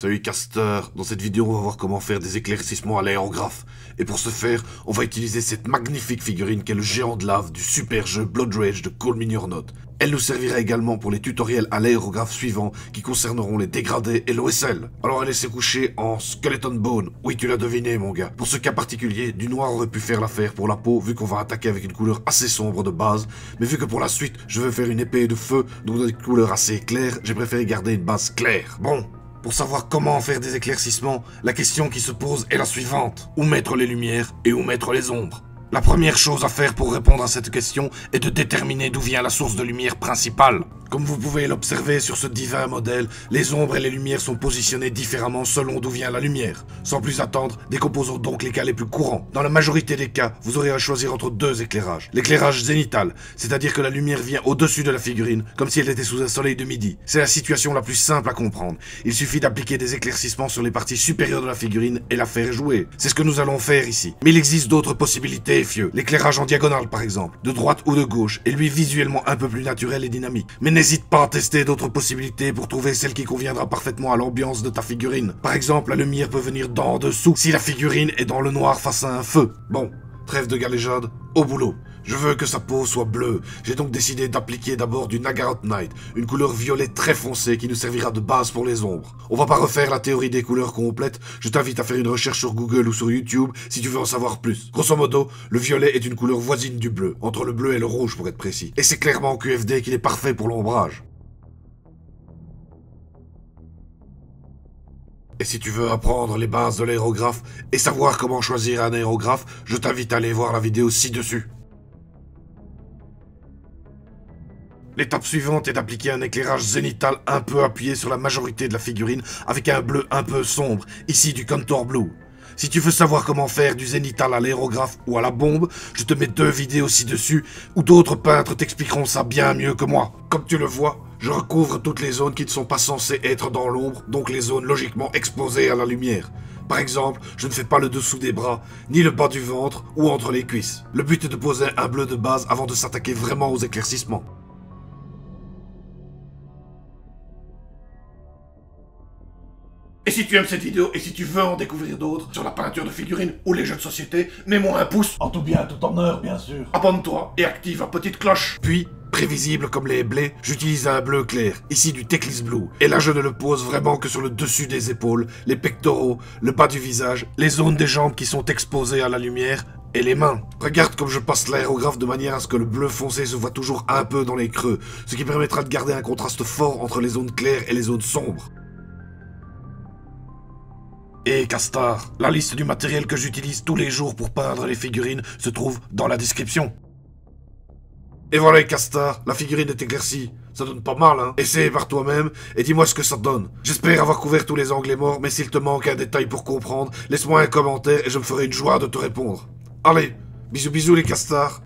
Salut Caster, dans cette vidéo on va voir comment faire des éclaircissements à l'aérographe. Et pour ce faire, on va utiliser cette magnifique figurine qu'est le géant de lave du super jeu Blood Rage de Call Me Your Note. Elle nous servira également pour les tutoriels à l'aérographe suivants qui concerneront les dégradés et l'OSL. Alors elle s'est couchée en Skeleton Bone, oui tu l'as deviné mon gars. Pour ce cas particulier, du noir aurait pu faire l'affaire pour la peau vu qu'on va attaquer avec une couleur assez sombre de base. Mais vu que pour la suite je veux faire une épée de feu, donc dans une couleur assez claire, j'ai préféré garder une base claire. Bon. Pour savoir comment faire des éclaircissements, la question qui se pose est la suivante. Où mettre les lumières et où mettre les ombres? La première chose à faire pour répondre à cette question est de déterminer d'où vient la source de lumière principale. Comme vous pouvez l'observer sur ce divin modèle, les ombres et les lumières sont positionnées différemment selon d'où vient la lumière. Sans plus attendre, décomposons donc les cas les plus courants. Dans la majorité des cas, vous aurez à choisir entre deux éclairages. L'éclairage zénital, c'est-à-dire que la lumière vient au-dessus de la figurine, comme si elle était sous un soleil de midi. C'est la situation la plus simple à comprendre. Il suffit d'appliquer des éclaircissements sur les parties supérieures de la figurine et la faire jouer. C'est ce que nous allons faire ici. Mais il existe d'autres possibilités, fieux. L'éclairage en diagonale par exemple, de droite ou de gauche, est lui visuellement un peu plus naturel et dynamique. Mais n'hésite pas à tester d'autres possibilités pour trouver celle qui conviendra parfaitement à l'ambiance de ta figurine. Par exemple, la lumière peut venir d'en dessous si la figurine est dans le noir face à un feu. Bon, trêve de galéjade, au boulot. Je veux que sa peau soit bleue, j'ai donc décidé d'appliquer d'abord du Nagaroth Night, une couleur violet très foncée qui nous servira de base pour les ombres. On va pas refaire la théorie des couleurs complète, je t'invite à faire une recherche sur Google ou sur YouTube si tu veux en savoir plus. Grosso modo, le violet est une couleur voisine du bleu, entre le bleu et le rouge pour être précis. Et c'est clairement en QFD qu'il est parfait pour l'ombrage. Et si tu veux apprendre les bases de l'aérographe et savoir comment choisir un aérographe, je t'invite à aller voir la vidéo ci-dessus. L'étape suivante est d'appliquer un éclairage zénital un peu appuyé sur la majorité de la figurine avec un bleu un peu sombre, ici du Contour Blue. Si tu veux savoir comment faire du zénital à l'aérographe ou à la bombe, je te mets deux vidéos ci-dessus où d'autres peintres t'expliqueront ça bien mieux que moi. Comme tu le vois, je recouvre toutes les zones qui ne sont pas censées être dans l'ombre, donc les zones logiquement exposées à la lumière. Par exemple, je ne fais pas le dessous des bras, ni le bas du ventre ou entre les cuisses. Le but est de poser un bleu de base avant de s'attaquer vraiment aux éclaircissements. Et si tu aimes cette vidéo et si tu veux en découvrir d'autres sur la peinture de figurines ou les jeux de société, mets-moi un pouce. En tout bien, tout honneur, bien sûr. Abonne-toi et active la petite cloche. Puis, prévisible comme les blés, j'utilise un bleu clair, ici du Teclis Blue. Et là je ne le pose vraiment que sur le dessus des épaules, les pectoraux, le bas du visage, les zones des jambes qui sont exposées à la lumière, et les mains. Regarde comme je passe l'aérographe de manière à ce que le bleu foncé se voit toujours un peu dans les creux, ce qui permettra de garder un contraste fort entre les zones claires et les zones sombres. Et Castar, la liste du matériel que j'utilise tous les jours pour peindre les figurines se trouve dans la description. Et voilà Castar, la figurine est éclaircie. Ça donne pas mal, hein. Essaye par toi-même et dis-moi ce que ça donne. J'espère avoir couvert tous les anglais morts, mais s'il te manque un détail pour comprendre, laisse-moi un commentaire et je me ferai une joie de te répondre. Allez, bisous bisous les Castars.